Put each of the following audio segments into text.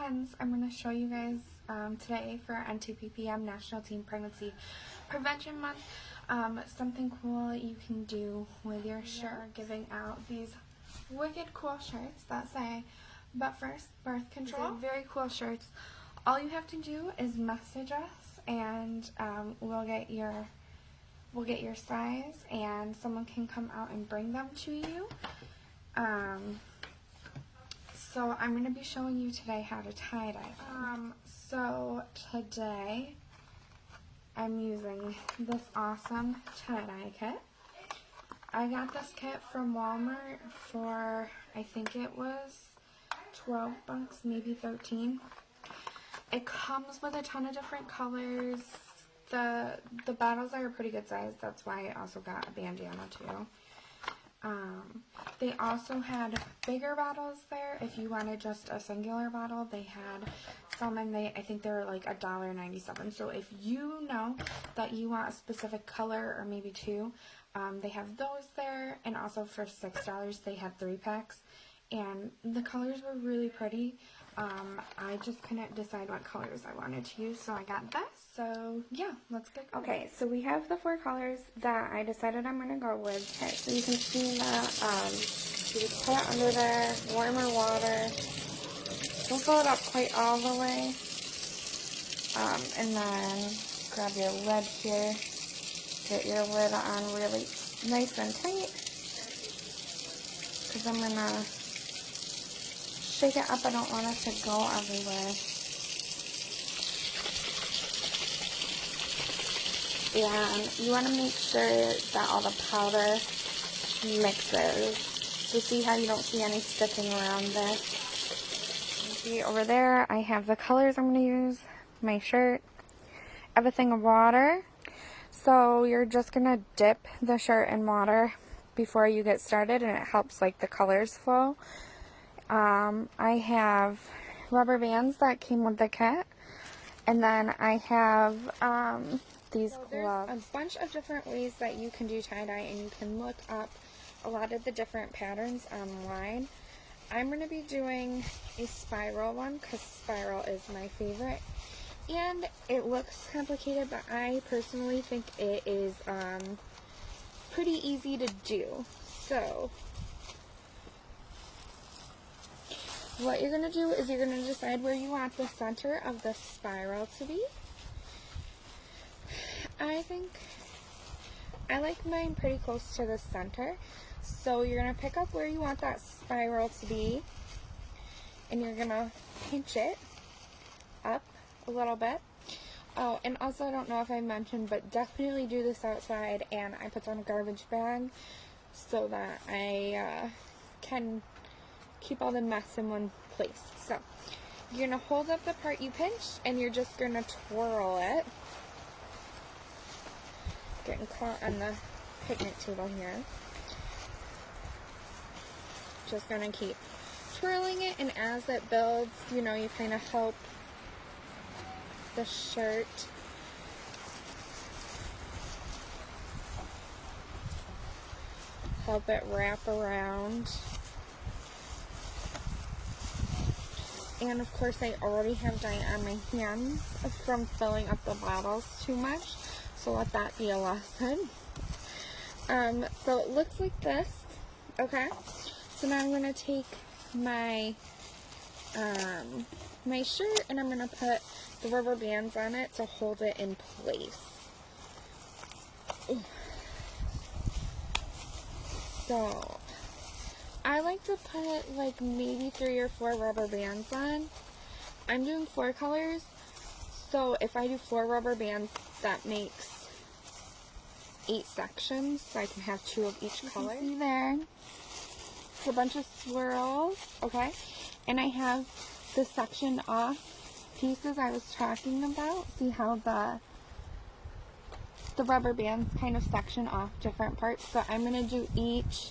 Kenz. I'm going to show you guys today for NTPPM, National Teen Pregnancy Prevention Month, something cool you can do with your shirt. Giving out these wicked cool shirts that say, but first, birth control. Very cool shirts. All you have to do is message us and we'll get your size and someone can come out and bring them to you. So I'm going to be showing you today how to tie-dye. So today I'm using this awesome tie-dye kit. I got this kit from Walmart for, I think it was 12 bucks, maybe 13. It comes with a ton of different colors. The bottles are a pretty good size. That's why I also got a bandana too. They also had bigger bottles there. If you wanted just a singular bottle, they had some, and I think they were like $1.97. So if you know that you want a specific color or maybe two, they have those there. And also for $6, they had 3-packs. And the colors were really pretty. I just couldn't decide what colors I wanted to use, so I got this. So yeah, let's get going. Okay, so we have the 4 colors that I decided I'm going to go with. Okay, so you can see that you just put it under there, warmer water. Don't fill it up quite all the way. And then grab your lid here. Get your lid on really nice and tight. Because I'm going to shake it up. I don't want it to go everywhere. And you want to make sure that all the powder mixes. So see how you don't see any sticking around this. See over there, I have the colors I'm going to use. My shirt. I have a thing of water. So you're just going to dip the shirt in water before you get started, and it helps like the colors flow. I have rubber bands that came with the kit, and then I have these gloves. There's a bunch of different ways that you can do tie-dye, and you can look up a lot of the different patterns online. I'm going to be doing a spiral one because spiral is my favorite, and it looks complicated, but I personally think it is pretty easy to do. So what you're going to do is you're going to decide where you want the center of the spiral to be. I like mine pretty close to the center. So you're going to pick up where you want that spiral to be, and you're going to pinch it up a little bit. Oh, and also I don't know if I mentioned, but definitely do this outside, and I put on a garbage bag so that I can keep all the mess in one place. So you're going to hold up the part you pinched, and you're just going to twirl it. Getting caught on the picnic table here. Just going to keep twirling it, and as it builds, you know, you kind of help the shirt help it wrap around. And of course I already have dye on my hands from filling up the bottles too much, so let that be a lesson. So it looks like this. Okay, so now I'm going to take my my shirt, and I'm going to put the rubber bands on it to hold it in place. Ooh. So I like to put like maybe 3 or 4 rubber bands on. I'm doing 4 colors, so if I do 4 rubber bands, that makes 8 sections, so I can have 2 of each color. You can see there, a bunch of swirls, okay? And I have the section off pieces I was talking about. See how the rubber bands kind of section off different parts. So I'm going to do each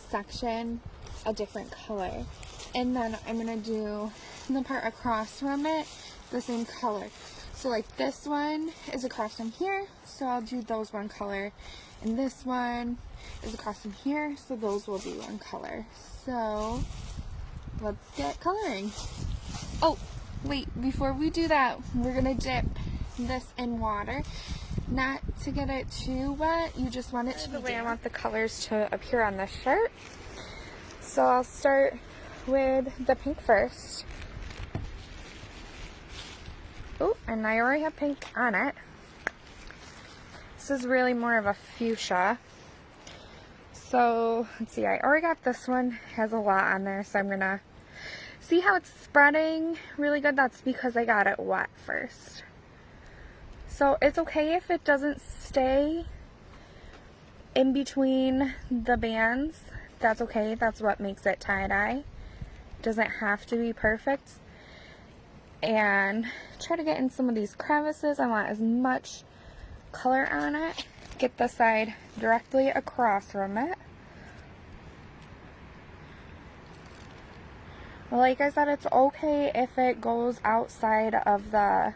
section a different color, and then I'm going to do the part across from it the same color. So like this one is across from here, so I'll do those one color, and this one is across from here, so those will be one color. So let's get coloring. Oh, wait, before we do that, we're going to dip this in water. Not to get it too wet, you just want it to be the way I want the colors to appear on the shirt. So I'll start with the pink first. Oh, and I already have pink on it. This is really more of a fuchsia. So, let's see, I already got this one. It has a lot on there, so I'm gonna see how it's spreading really good. That's because I got it wet first. So it's okay if it doesn't stay in between the bands. That's okay. That's what makes it tie-dye. Doesn't have to be perfect. And try to get in some of these crevices. I want as much color on it. Get the side directly across from it. Like I said, it's okay if it goes outside of the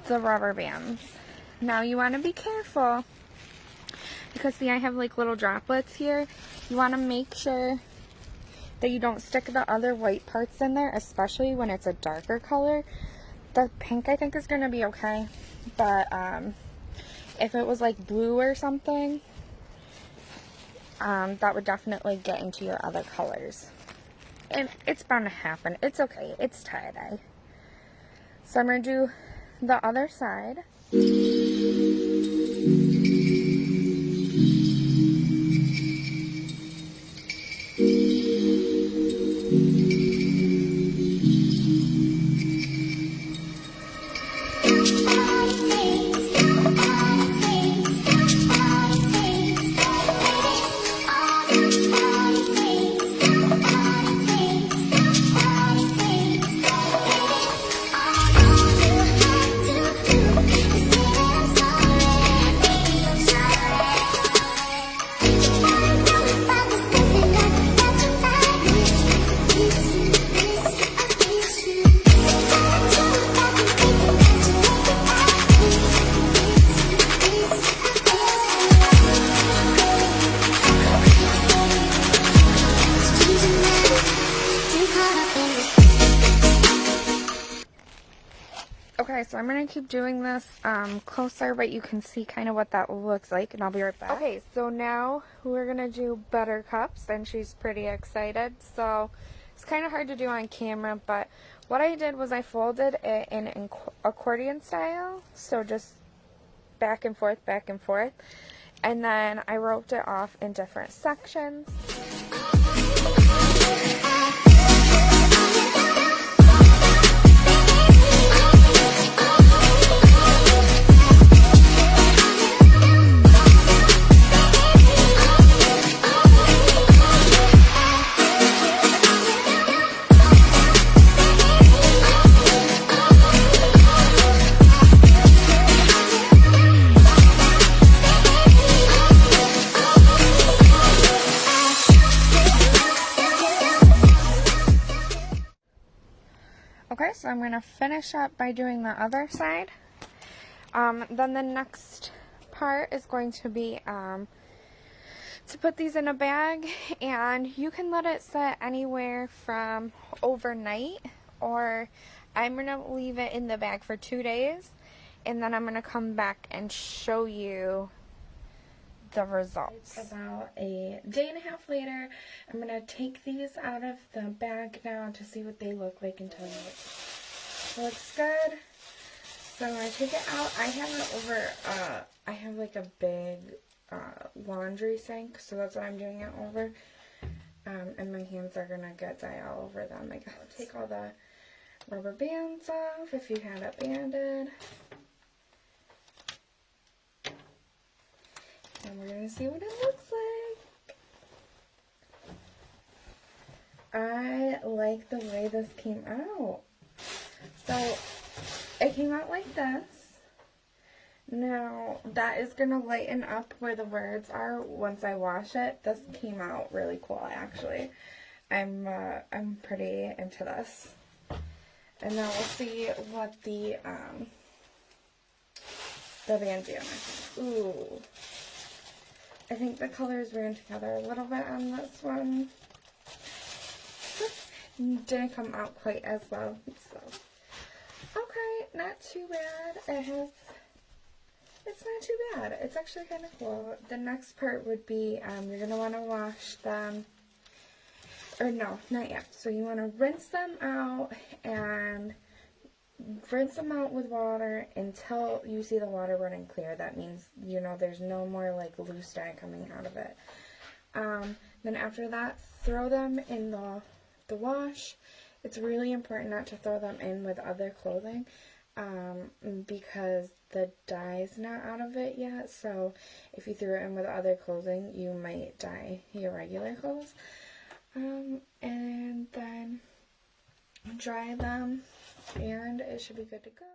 rubber bands. Now you want to be careful because see, I have like little droplets here. You want to make sure that you don't stick the other white parts in there, especially when it's a darker color. The pink I think is going to be okay, but if it was like blue or something, that would definitely get into your other colors. And it's bound to happen. It's okay. It's tie-dye. So I'm going to do the other side. Okay, so I'm going to keep doing this closer, but you can see kind of what that looks like, and I'll be right back. Okay, so now we're going to do Buttercups, and she's pretty excited, so it's kind of hard to do on camera, but what I did was I folded it in accordion style, so just back and forth, and then I roped it off in different sections. Okay, so I'm going to finish up by doing the other side. Then the next part is going to be to put these in a bag, and you can let it sit anywhere from overnight, or I'm going to leave it in the bag for 2 days, and then I'm going to come back and show you the results. It's about a day and a half later. I'm going to take these out of the bag now to see what they look like and tell you it looks good. So I'm going to take it out. I have it over, I have like a big laundry sink, so that's what I'm doing it over. And my hands are going to get dye all over them. I gotta take all the rubber bands off if you had it banded. And we're going to see what it looks like. I like the way this came out. So, it came out like this. Now, that is going to lighten up where the words are once I wash it. This came out really cool, actually. I'm pretty into this. And now we'll see what the bandana is. Ooh. I think the colors ran together a little bit on this one. didn't come out quite as well. So, okay, not too bad. It's not too bad. It's actually kind of cool. The next part would be, you're going to want to wash them. Or no, not yet. So you want to rinse them out and rinse them out with water until you see the water running clear. That means, you know, there's no more like loose dye coming out of it. Then after that, throw them in the wash. It's really important not to throw them in with other clothing because the dye's not out of it yet. So if you threw it in with other clothing, you might dye your regular clothes. And then dry them, and it should be good to go.